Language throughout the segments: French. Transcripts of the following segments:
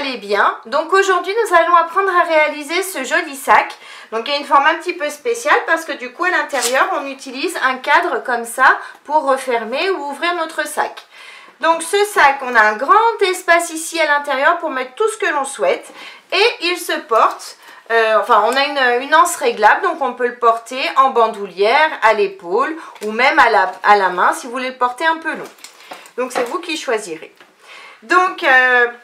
allez bien. Donc aujourd'hui nous allons apprendre à réaliser ce joli sac. Donc il y a une forme un petit peu spéciale parce que du coup à l'intérieur on utilise un cadre comme ça pour refermer ou ouvrir notre sac. Donc ce sac, on a un grand espace ici à l'intérieur pour mettre tout ce que l'on souhaite et il se porte, on a une anse réglable, donc on peut le porter en bandoulière, à l'épaule ou même à la main si vous voulez le porter un peu long. Donc c'est vous qui choisirez. Donc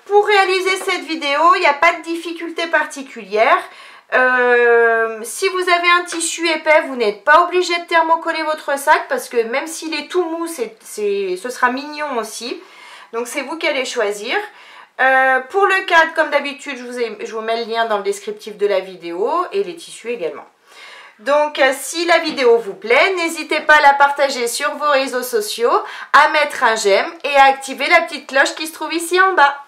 pour réaliser cette vidéo, il n'y a pas de difficulté particulière. Si vous avez un tissu épais, vous n'êtes pas obligé de thermocoller votre sac parce que même s'il est tout mou, ce sera mignon aussi. Donc c'est vous qui allez choisir. Pour le cadre, comme d'habitude, je vous mets le lien dans le descriptif de la vidéo et les tissus également. Donc si la vidéo vous plaît, n'hésitez pas à la partager sur vos réseaux sociaux, à mettre un j'aime et à activer la petite cloche qui se trouve ici en bas.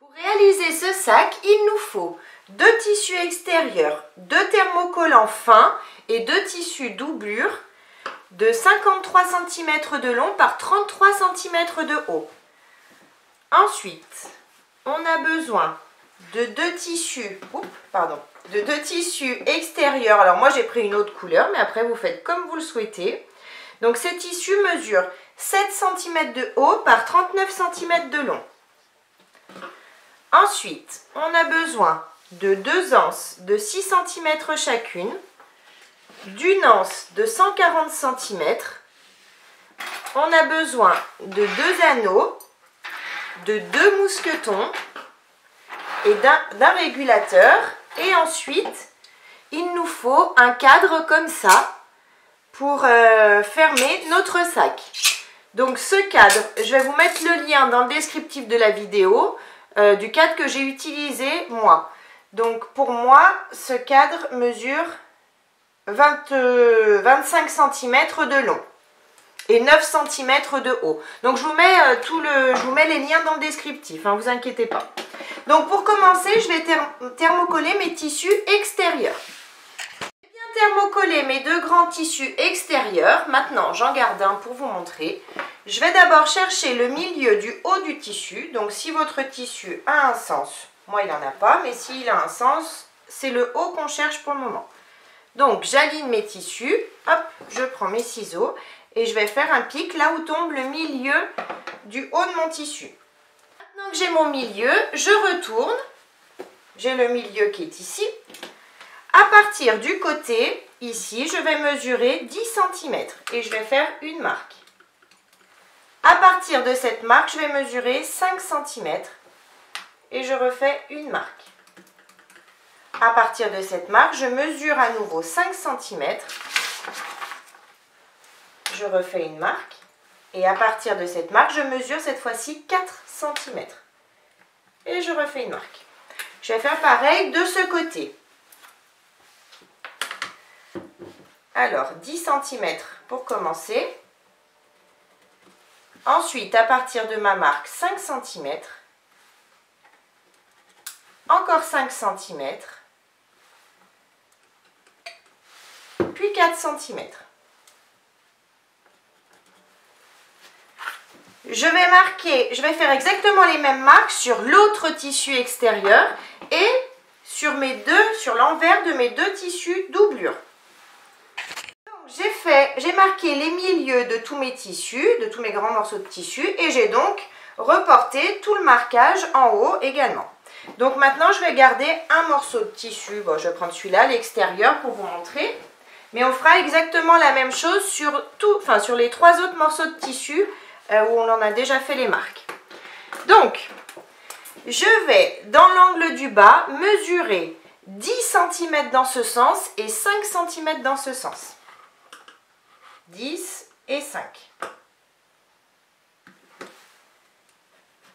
Pour réaliser ce sac, il nous faut 2 tissus extérieurs, 2 thermocollants fins et 2 tissus doublure de 53 cm de long par 33 cm de haut. Ensuite, on a besoin de 2 tissus, de 2 tissus extérieurs. Alors moi j'ai pris une autre couleur, mais après vous faites comme vous le souhaitez. Donc ces tissus mesurent 7 cm de haut par 39 cm de long. Ensuite, on a besoin de 2 anses de 6 cm chacune, d'une anse de 140 cm. On a besoin de 2 anneaux, de 2 mousquetons et d'un régulateur. Et ensuite, il nous faut un cadre comme ça pour fermer notre sac. Donc ce cadre, je vais vous mettre le lien dans le descriptif de la vidéo du cadre que j'ai utilisé moi. Donc pour moi, ce cadre mesure 25 cm de long et 9 cm de haut. Donc je vous mets les liens dans le descriptif, hein, vous inquiétez pas. Donc pour commencer, je vais thermocoller mes tissus extérieurs. J'ai bien thermocollé mes 2 grands tissus extérieurs. Maintenant, j'en garde un pour vous montrer. Je vais d'abord chercher le milieu du haut du tissu. Donc si votre tissu a un sens, moi il n'en a pas, mais s'il a un sens, c'est le haut qu'on cherche pour le moment. Donc j'aligne mes tissus, hop, je prends mes ciseaux et je vais faire un pic là où tombe le milieu du haut de mon tissu. Maintenant que j'ai mon milieu, je retourne, j'ai le milieu qui est ici. À partir du côté, ici, je vais mesurer 10 cm et je vais faire une marque. À partir de cette marque, je vais mesurer 5 cm et je refais une marque. À partir de cette marque, je mesure à nouveau 5 cm, je refais une marque. Et à partir de cette marque, je mesure cette fois-ci 4 cm. Et je refais une marque. Je vais faire pareil de ce côté. Alors, 10 cm pour commencer. Ensuite, à partir de ma marque, 5 cm. Encore 5 cm. Puis 4 cm. Je vais faire exactement les mêmes marques sur l'autre tissu extérieur et sur l'envers de mes 2 tissus doublure. J'ai marqué les milieux de tous mes tissus, de tous mes grands morceaux de tissu et j'ai donc reporté tout le marquage en haut également. Donc maintenant je vais garder un morceau de tissu, bon, je vais prendre celui-là, l'extérieur pour vous montrer. Mais on fera exactement la même chose sur les 3 autres morceaux de tissu où on en a déjà fait les marques. Donc, je vais, dans l'angle du bas, mesurer 10 cm dans ce sens et 5 cm dans ce sens. 10 et 5.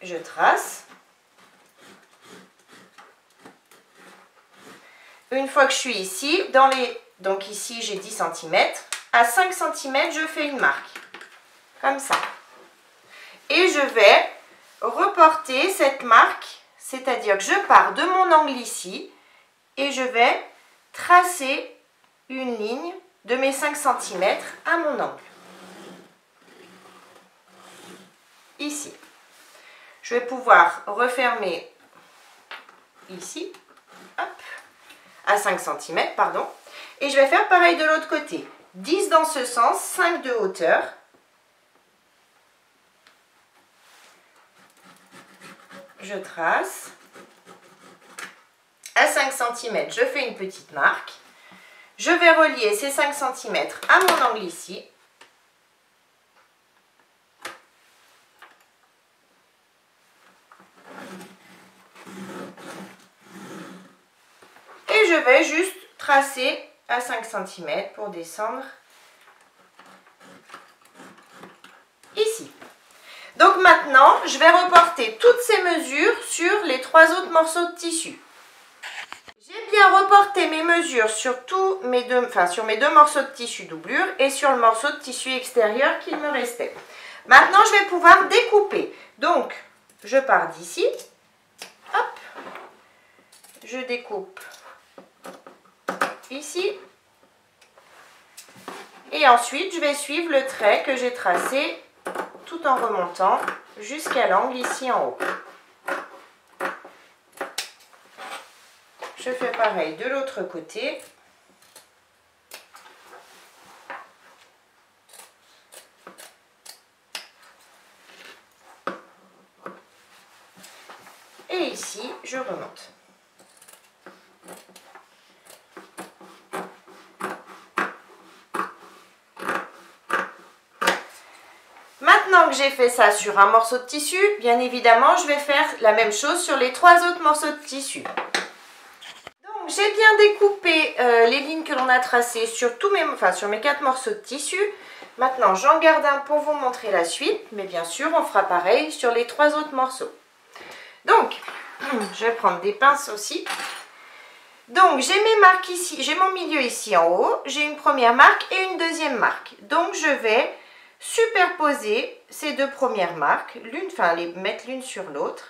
Je trace. Une fois que je suis ici, donc ici j'ai 10 cm, à 5 cm, je fais une marque. Comme ça. Et je vais reporter cette marque, c'est-à-dire que je pars de mon angle ici et je vais tracer une ligne de mes 5 cm à mon angle. Ici. Je vais pouvoir refermer ici, hop, à 5 cm, pardon. Et je vais faire pareil de l'autre côté. 10 dans ce sens, 5 de hauteur. Je trace. À 5 cm, je fais une petite marque. Je vais relier ces 5 cm à mon angle ici. Et je vais juste tracer à 5 cm pour descendre ici. Donc maintenant, je vais reporter toutes ces mesures sur les 3 autres morceaux de tissu. J'ai bien reporté mes mesures sur tous mes sur mes 2 morceaux de tissu doublure et sur le morceau de tissu extérieur qu'il me restait. Maintenant, je vais pouvoir découper. Donc, je pars d'ici. Hop. Je découpe ici. Et ensuite, je vais suivre le trait que j'ai tracé tout en remontant jusqu'à l'angle ici en haut. Je fais pareil de l'autre côté. Et ici, je remonte. Maintenant que j'ai fait ça sur un morceau de tissu, bien évidemment, je vais faire la même chose sur les 3 autres morceaux de tissu. J'ai bien découpé les lignes que l'on a tracées sur, sur mes 4 morceaux de tissu. Maintenant, j'en garde un pour vous montrer la suite. Mais bien sûr, on fera pareil sur les 3 autres morceaux. Donc, je vais prendre des pinces aussi. Donc, j'ai mes marques ici. J'ai mon milieu ici en haut. J'ai une première marque et une deuxième marque. Donc, je vais superposer ces 2 premières marques. Les mettre l'une sur l'autre.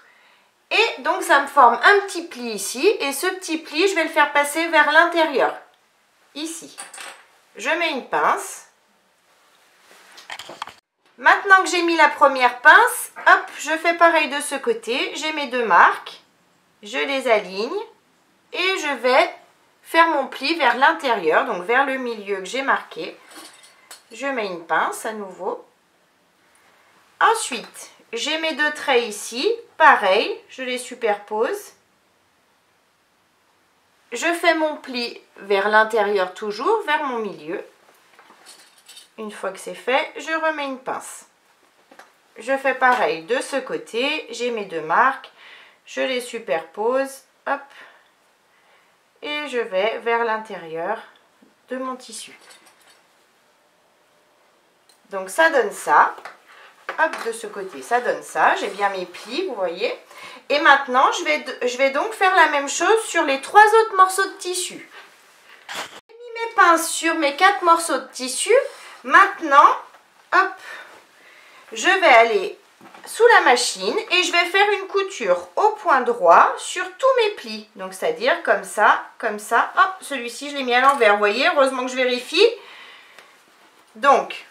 Et donc, ça me forme un petit pli ici. Et ce petit pli, je vais le faire passer vers l'intérieur. Ici. Je mets une pince. Maintenant que j'ai mis la première pince, hop, je fais pareil de ce côté. J'ai mes 2 marques. Je les aligne. Et je vais faire mon pli vers l'intérieur. Donc, vers le milieu que j'ai marqué. Je mets une pince à nouveau. Ensuite, j'ai mes 2 traits ici, pareil, je les superpose. Je fais mon pli vers l'intérieur toujours, vers mon milieu. Une fois que c'est fait, je remets une pince. Je fais pareil de ce côté, j'ai mes 2 marques, je les superpose, hop, et je vais vers l'intérieur de mon tissu. Donc ça donne ça. Hop, de ce côté, ça donne ça. J'ai bien mes plis, vous voyez. Et maintenant, je vais donc faire la même chose sur les 3 autres morceaux de tissu. J'ai mis mes pinces sur mes 4 morceaux de tissu. Maintenant, hop, je vais aller sous la machine et je vais faire une couture au point droit sur tous mes plis. Donc, c'est-à-dire comme ça, comme ça. Hop, celui-ci, je l'ai mis à l'envers. Vous voyez, heureusement que je vérifie. Donc,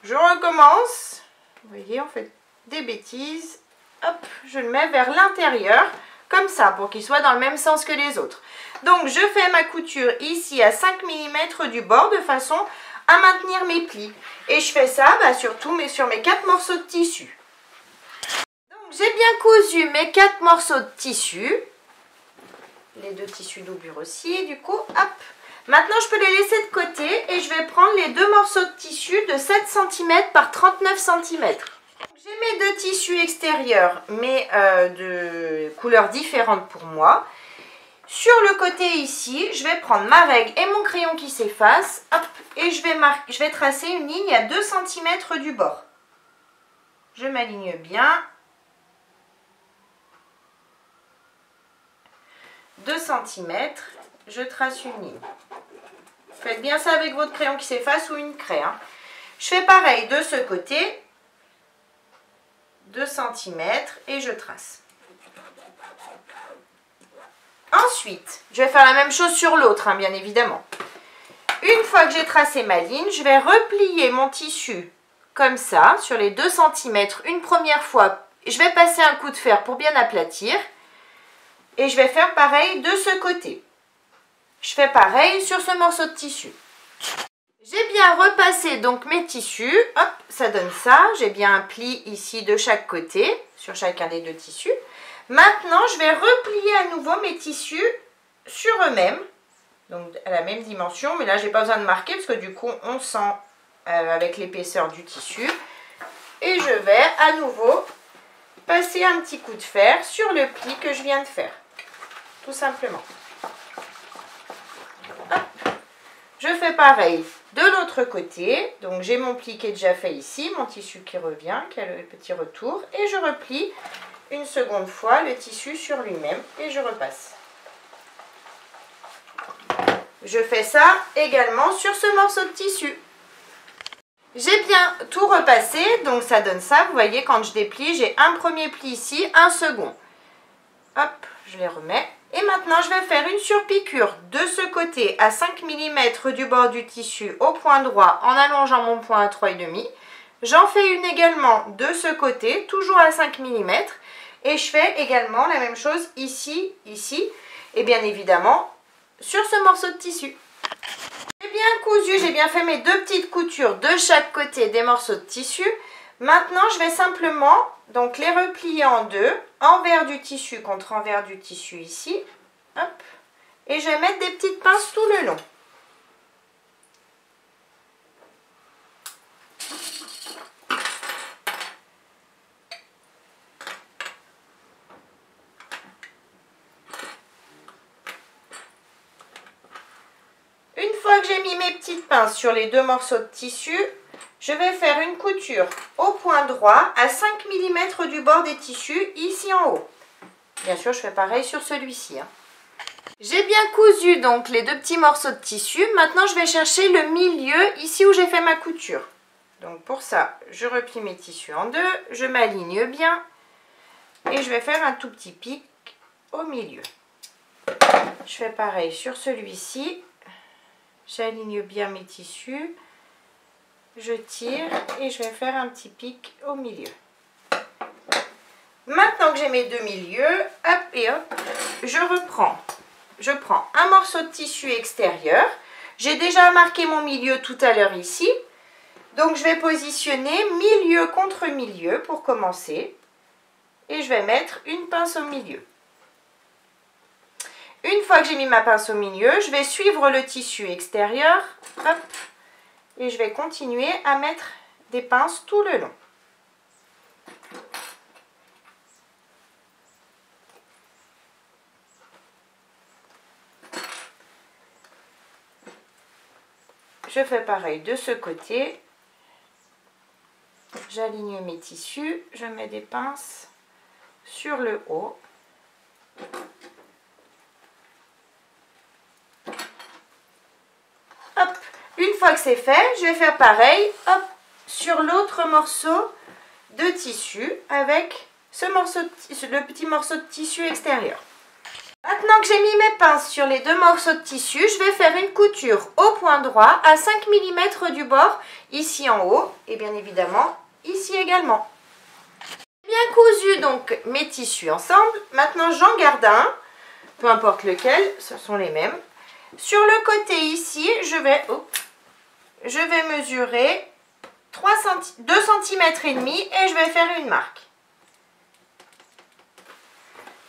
je recommence. Vous voyez, on fait des bêtises. Hop, je le mets vers l'intérieur, comme ça, pour qu'il soit dans le même sens que les autres. Donc, je fais ma couture ici à 5 mm du bord, de façon à maintenir mes plis. Et je fais ça sur mes 4 morceaux de tissu. Donc, j'ai bien cousu mes 4 morceaux de tissu. Les 2 tissus doublure aussi, du coup, hop. Maintenant, je peux les laisser de côté et je vais prendre les 2 morceaux de tissu de 7 cm par 39 cm. J'ai mes 2 tissus extérieurs, mais de couleurs différentes pour moi. Sur le côté ici, je vais prendre ma règle et mon crayon qui s'efface, hop, et je vais tracer une ligne à 2 cm du bord. Je m'aligne bien. 2 cm, je trace une ligne. Faites bien ça avec votre crayon qui s'efface ou une craie. Hein. Je fais pareil de ce côté. 2 cm et je trace. Ensuite, je vais faire la même chose sur l'autre, hein, bien évidemment. Une fois que j'ai tracé ma ligne, je vais replier mon tissu comme ça, sur les 2 cm, une première fois. Je vais passer un coup de fer pour bien aplatir. Et je vais faire pareil de ce côté. Je fais pareil sur ce morceau de tissu. J'ai bien repassé donc mes tissus. Hop, ça donne ça. J'ai bien un pli ici de chaque côté, sur chacun des deux tissus. Maintenant, je vais replier à nouveau mes tissus sur eux-mêmes. Donc à la même dimension. Mais là, je n'ai pas besoin de marquer parce que du coup, on sent avec l'épaisseur du tissu. Et je vais à nouveau passer un petit coup de fer sur le pli que je viens de faire. Tout simplement. Hop. Je fais pareil de l'autre côté. Donc j'ai mon pli qui est déjà fait ici, mon tissu qui revient, qui a le petit retour. Et je replie une seconde fois le tissu sur lui-même et je repasse. Je fais ça également sur ce morceau de tissu. J'ai bien tout repassé, donc ça donne ça. Vous voyez, quand je déplie, j'ai un premier pli ici, un second. Hop, je les remets. Et maintenant, je vais faire une surpiqûre de ce côté à 5 mm du bord du tissu au point droit en allongeant mon point à 3,5. J'en fais une également de ce côté, toujours à 5 mm. Et je fais également la même chose ici, ici. Et bien évidemment, sur ce morceau de tissu. J'ai bien cousu, j'ai bien fait mes deux petites coutures de chaque côté des morceaux de tissu. Maintenant, je vais simplement donc les replier en deux, envers du tissu contre envers du tissu ici. Hop. Et je vais mettre des petites pinces tout le long. Une fois que j'ai mis mes petites pinces sur les deux morceaux de tissu, je vais faire une couture au point droit à 5 mm du bord des tissus, ici en haut. Bien sûr, je fais pareil sur celui-ci. J'ai bien cousu donc les deux petits morceaux de tissu. Maintenant, je vais chercher le milieu, ici où j'ai fait ma couture. Donc pour ça, je replie mes tissus en deux, je m'aligne bien et je vais faire un tout petit pic au milieu. Je fais pareil sur celui-ci. J'aligne bien mes tissus. Je tire et je vais faire un petit pic au milieu. Maintenant que j'ai mes deux milieux, hop et hop, je reprends. Je prends un morceau de tissu extérieur. J'ai déjà marqué mon milieu tout à l'heure ici. Donc je vais positionner milieu contre milieu pour commencer. Et je vais mettre une pince au milieu. Une fois que j'ai mis ma pince au milieu, je vais suivre le tissu extérieur. Hop. Et je vais continuer à mettre des pinces tout le long. Je fais pareil de ce côté. J'aligne mes tissus. Je mets des pinces sur le haut. Hop. Une fois que c'est fait, je vais faire pareil, hop, sur l'autre morceau de tissu avec le petit morceau de tissu extérieur. Maintenant que j'ai mis mes pinces sur les deux morceaux de tissu, je vais faire une couture au point droit à 5 mm du bord, ici en haut et bien évidemment ici également. J'ai bien cousu donc mes tissus ensemble. Maintenant j'en garde un, peu importe lequel, ce sont les mêmes. Sur le côté ici, je vais mesurer 2 cm et demi et je vais faire une marque.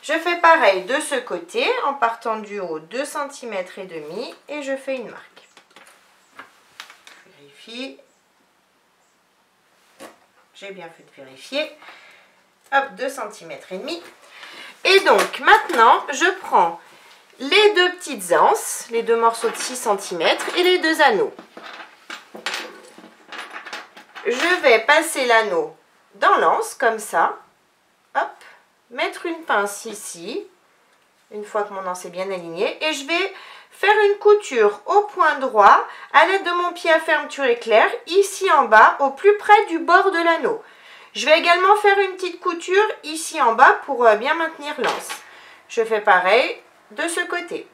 Je fais pareil de ce côté en partant du haut 2 cm et demi et je fais une marque. Je vérifie. J'ai bien fait de vérifier. Hop, 2 cm et demi. Et donc maintenant, je prends les deux petites anses, les deux morceaux de 6 cm et les deux anneaux. Je vais passer l'anneau dans l'anse comme ça. Hop, mettre une pince ici, une fois que mon anse est bien aligné, et je vais faire une couture au point droit à l'aide de mon pied à fermeture éclair, ici en bas, au plus près du bord de l'anneau. Je vais également faire une petite couture ici en bas pour bien maintenir l'anse. Je fais pareil de ce côté.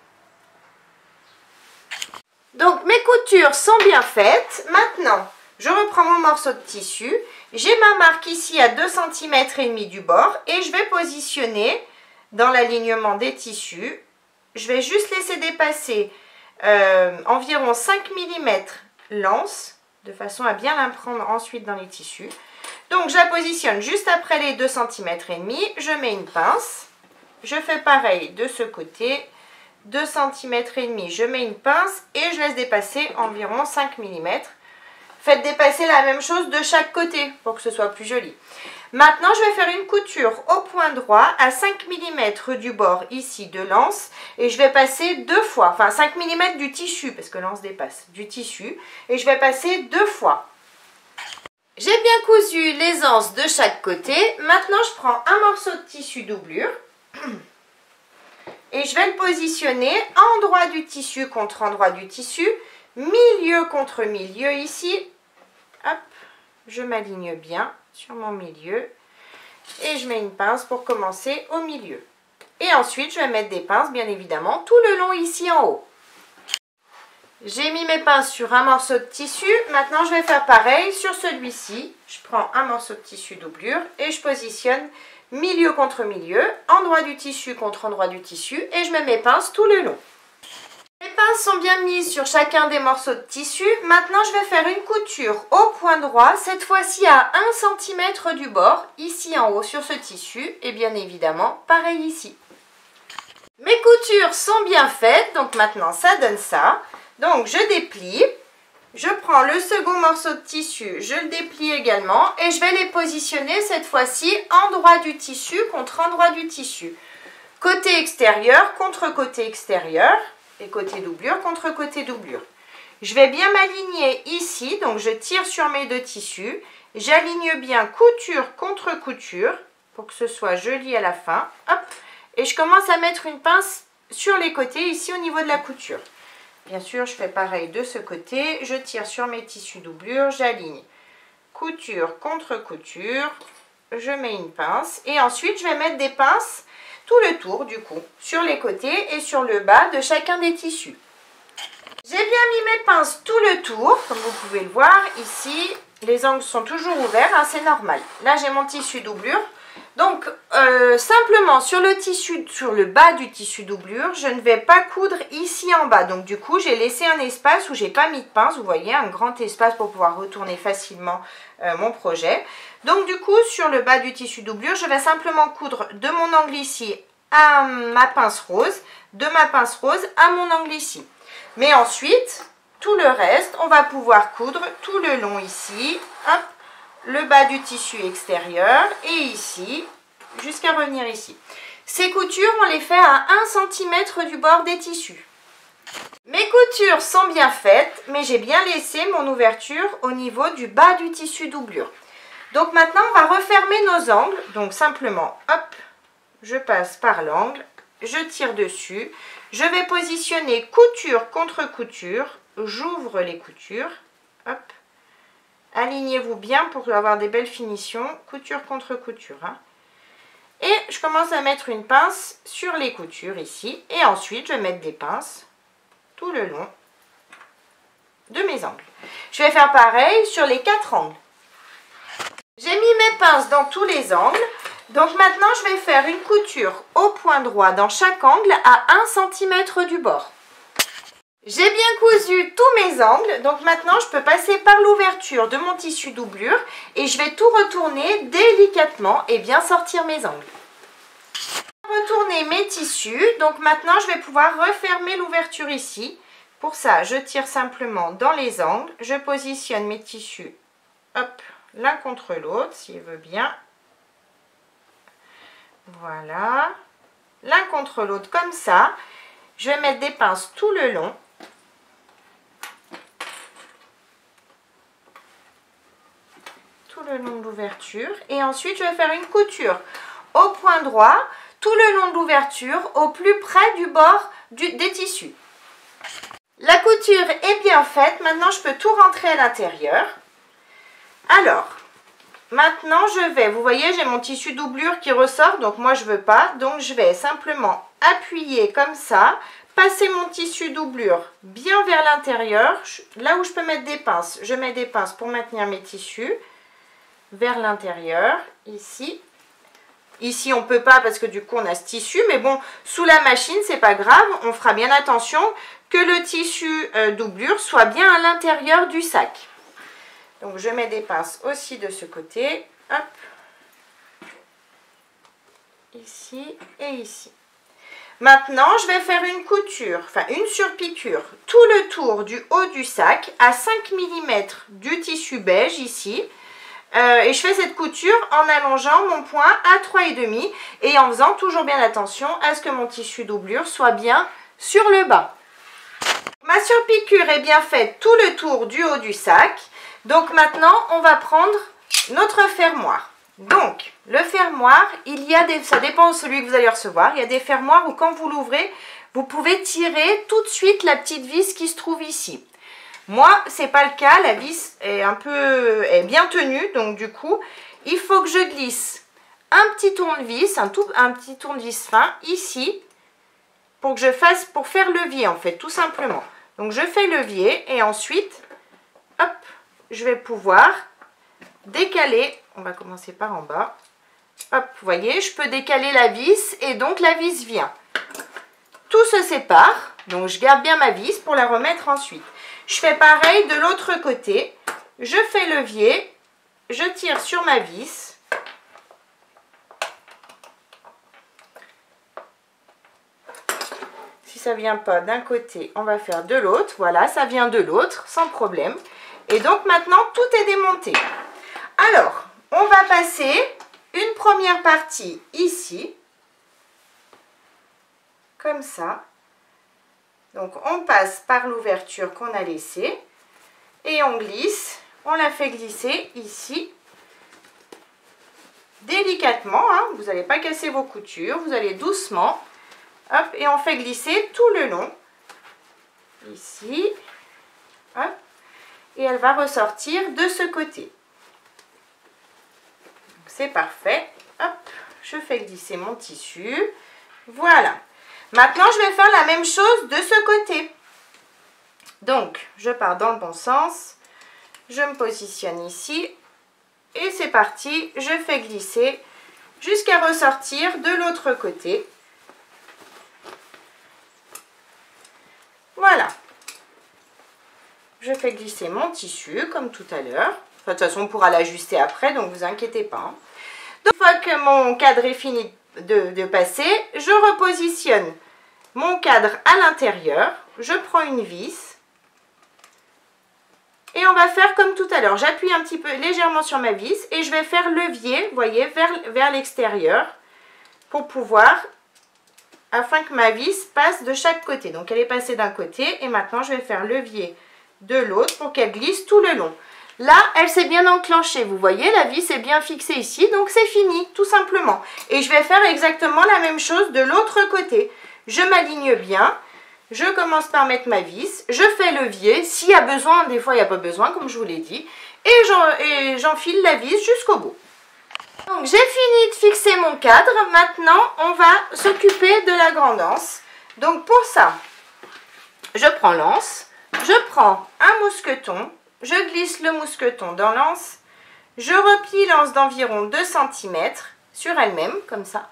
Donc mes coutures sont bien faites. Maintenant, je reprends mon morceau de tissu. J'ai ma marque ici à 2 cm et demi du bord et je vais positionner dans l'alignement des tissus. Je vais juste laisser dépasser environ 5 mm l'anse, de façon à bien la prendre ensuite dans les tissus. Donc je la positionne juste après les 2,5 cm, je mets une pince, je fais pareil de ce côté, 2,5 cm, je mets une pince et je laisse dépasser environ 5 mm. Faites dépasser la même chose de chaque côté pour que ce soit plus joli. Maintenant, je vais faire une couture au point droit à 5 mm du bord ici de l'anse et je vais passer 2 fois, enfin 5 mm du tissu parce que l'anse dépasse, du tissu, et je vais passer 2 fois. J'ai bien cousu les anses de chaque côté. Maintenant, je prends un morceau de tissu doublure et je vais le positionner endroit du tissu contre endroit du tissu, milieu contre milieu ici. Hop, je m'aligne bien sur mon milieu et je mets une pince pour commencer au milieu. Et ensuite, je vais mettre des pinces, bien évidemment, tout le long ici en haut. J'ai mis mes pinces sur un morceau de tissu. Maintenant, je vais faire pareil sur celui-ci. Je prends un morceau de tissu doublure et je positionne milieu contre milieu, endroit du tissu contre endroit du tissu et je mets mes pinces tout le long. Les pinces sont bien mises sur chacun des morceaux de tissu. Maintenant, je vais faire une couture au point droit, cette fois-ci à 1 cm du bord, ici en haut sur ce tissu et bien évidemment, pareil ici. Mes coutures sont bien faites, donc maintenant ça donne ça. Donc je déplie, je prends le second morceau de tissu, je le déplie également et je vais les positionner cette fois-ci endroit du tissu contre endroit du tissu. Côté extérieur contre côté extérieur et côté doublure contre côté doublure. Je vais bien m'aligner ici, donc je tire sur mes deux tissus, j'aligne bien couture contre couture pour que ce soit joli à la fin. Hop, et je commence à mettre une pince sur les côtés ici au niveau de la couture. Bien sûr, je fais pareil de ce côté, je tire sur mes tissus doublure, j'aligne couture contre couture, je mets une pince et ensuite je vais mettre des pinces tout le tour du coup, sur les côtés et sur le bas de chacun des tissus. J'ai bien mis mes pinces tout le tour, comme vous pouvez le voir ici, les angles sont toujours ouverts, hein, c'est normal. Là j'ai mon tissu doublure. Donc, simplement sur le tissu, sur le bas du tissu doublure, je ne vais pas coudre ici en bas. Donc, du coup, j'ai laissé un espace où j'ai pas mis de pince. Vous voyez, un grand espace pour pouvoir retourner facilement mon projet. Donc, du coup, sur le bas du tissu doublure, je vais simplement coudre de mon angle ici à ma pince rose, de ma pince rose à mon angle ici. Mais ensuite, tout le reste, on va pouvoir coudre tout le long ici. Hop. Le bas du tissu extérieur et ici, jusqu'à revenir ici. Ces coutures, on les fait à 1 cm du bord des tissus. Mes coutures sont bien faites, mais j'ai bien laissé mon ouverture au niveau du bas du tissu doublure. Donc maintenant, on va refermer nos angles. Donc simplement, hop, je passe par l'angle, je tire dessus. Je vais positionner couture contre couture. J'ouvre les coutures, hop. Alignez-vous bien pour avoir des belles finitions, couture contre couture. Hein. Et je commence à mettre une pince sur les coutures ici. Et ensuite, je vais mettre des pinces tout le long de mes angles. Je vais faire pareil sur les 4 angles. J'ai mis mes pinces dans tous les angles. Donc maintenant, je vais faire une couture au point droit dans chaque angle à 1 cm du bord. J'ai bien cousu tous mes angles, donc maintenant je peux passer par l'ouverture de mon tissu doublure et je vais tout retourner délicatement et bien sortir mes angles. Retourner mes tissus, donc maintenant je vais pouvoir refermer l'ouverture ici. Pour ça, je tire simplement dans les angles, je positionne mes tissus, hop, l'un contre l'autre s'il veut bien. Voilà, l'un contre l'autre comme ça. Je vais mettre des pinces tout le long. Le long de l'ouverture et ensuite je vais faire une couture au point droit tout le long de l'ouverture au plus près du bord des tissus. La couture est bien faite, maintenant je peux tout rentrer à l'intérieur. Alors maintenant je vais, vous voyez j'ai mon tissu doublure qui ressort, donc moi je veux pas, donc je vais simplement appuyer comme ça, passer mon tissu doublure bien vers l'intérieur, là où je peux mettre des pinces, je mets des pinces pour maintenir mes tissus vers l'intérieur, ici. Ici, on ne peut pas parce que du coup, on a ce tissu. Mais bon, sous la machine, c'est pas grave. On fera bien attention que le tissu doublure soit bien à l'intérieur du sac. Donc, je mets des pinces aussi de ce côté. Hop. Ici et ici. Maintenant, je vais faire une couture, enfin une surpiqûre, tout le tour du haut du sac à 5 mm du tissu beige ici. Et je fais cette couture en allongeant mon point à 3,5 et en faisant toujours bien attention à ce que mon tissu doublure soit bien sur le bas. Ma surpiqûre est bien faite tout le tour du haut du sac. Donc maintenant, on va prendre notre fermoir. Donc, le fermoir, ça dépend de celui que vous allez recevoir. Il y a des fermoirs où quand vous l'ouvrez, vous pouvez tirer tout de suite la petite vis qui se trouve ici. Moi, c'est pas le cas, la vis est bien tenue, donc du coup, il faut que je glisse un petit tournevis, un petit tournevis fin ici, pour faire levier en fait, tout simplement. Donc je fais levier et ensuite, hop, je vais pouvoir décaler, on va commencer par en bas, hop, vous voyez, je peux décaler la vis et donc la vis vient. Tout se sépare, donc je garde bien ma vis pour la remettre ensuite. Je fais pareil de l'autre côté, je fais levier, je tire sur ma vis. Si ça ne vient pas d'un côté, on va faire de l'autre. Voilà, ça vient de l'autre, sans problème. Et donc maintenant, tout est démonté. Alors, on va passer une première partie ici, comme ça. Donc, on passe par l'ouverture qu'on a laissée et on glisse. On la fait glisser ici, délicatement. Hein, vous n'allez pas casser vos coutures, vous allez doucement. Hop, et on fait glisser tout le long. Ici. Hop, et elle va ressortir de ce côté. C'est parfait. Hop, je fais glisser mon tissu. Voilà. Maintenant, je vais faire la même chose de ce côté. Donc, je pars dans le bon sens. Je me positionne ici. Et c'est parti. Je fais glisser jusqu'à ressortir de l'autre côté. Voilà. Je fais glisser mon tissu comme tout à l'heure. De toute façon, on pourra l'ajuster après, donc vous inquiétez pas. Donc, une fois que mon cadre est fini de passer, je repositionne mon cadre à l'intérieur. Je prends une vis. Et on va faire comme tout à l'heure. J'appuie un petit peu légèrement sur ma vis et je vais faire levier, vous voyez, vers l'extérieur pour pouvoir, afin que ma vis passe de chaque côté. Donc, elle est passée d'un côté et maintenant, je vais faire levier de l'autre pour qu'elle glisse tout le long. Là, elle s'est bien enclenchée, vous voyez, la vis est bien fixée ici, donc c'est fini, tout simplement. Et je vais faire exactement la même chose de l'autre côté. Je m'aligne bien, je commence par mettre ma vis, je fais levier, s'il y a besoin, des fois il n'y a pas besoin, comme je vous l'ai dit, et j'enfile la vis jusqu'au bout. Donc j'ai fini de fixer mon cadre, maintenant on va s'occuper de la grand'anse. Donc pour ça, je prends l'anse, je prends un mousqueton, je glisse le mousqueton dans l'anse, je replie l'anse d'environ 2 cm sur elle-même, comme ça,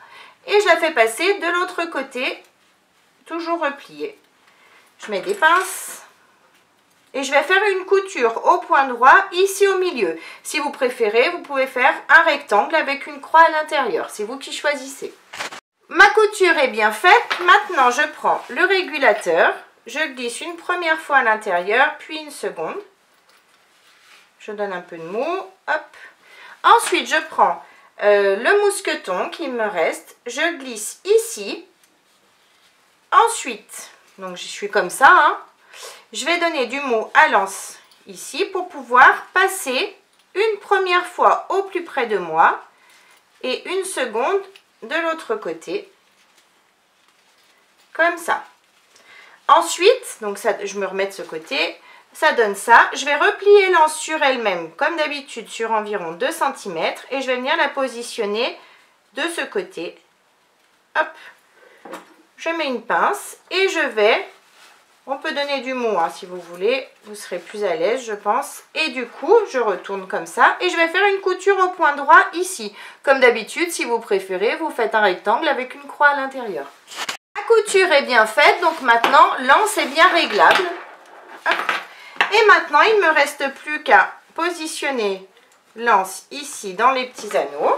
et je la fais passer de l'autre côté, toujours repliée. Je mets des pinces et je vais faire une couture au point droit, ici au milieu. Si vous préférez, vous pouvez faire un rectangle avec une croix à l'intérieur, c'est vous qui choisissez. Ma couture est bien faite, maintenant je prends le régulateur, je glisse une première fois à l'intérieur, puis une seconde. Je donne un peu de mou, hop. Ensuite, je prends le mousqueton qu'il me reste, je glisse ici. Ensuite, donc je suis comme ça, hein, je vais donner du mou à l'anse ici pour pouvoir passer une première fois au plus près de moi et une seconde de l'autre côté, comme ça. Ensuite, donc ça, je me remets de ce côté. Ça donne ça. Je vais replier l'anse sur elle-même, comme d'habitude, sur environ 2 cm. Et je vais venir la positionner de ce côté. Hop. Je mets une pince et je vais On peut donner du mot hein, si vous voulez, vous serez plus à l'aise je pense. Et du coup, je retourne comme ça et je vais faire une couture au point droit ici. Comme d'habitude, si vous préférez, vous faites un rectangle avec une croix à l'intérieur. La couture est bien faite, donc maintenant, l'anse est bien réglable. Hop. Et maintenant, il ne me reste plus qu'à positionner l'anse ici dans les petits anneaux.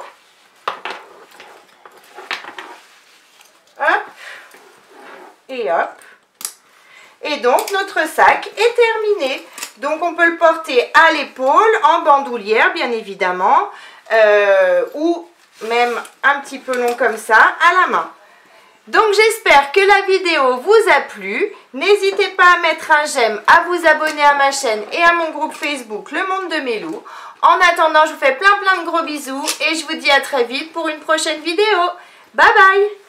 Hop. Et hop. Et donc, notre sac est terminé. Donc, on peut le porter à l'épaule, en bandoulière, bien évidemment, ou même un petit peu long comme ça, à la main. Donc, j'espère que la vidéo vous a plu. N'hésitez pas à mettre un j'aime, à vous abonner à ma chaîne et à mon groupe Facebook Le Monde de Mélou. En attendant, je vous fais plein de gros bisous et je vous dis à très vite pour une prochaine vidéo. Bye bye!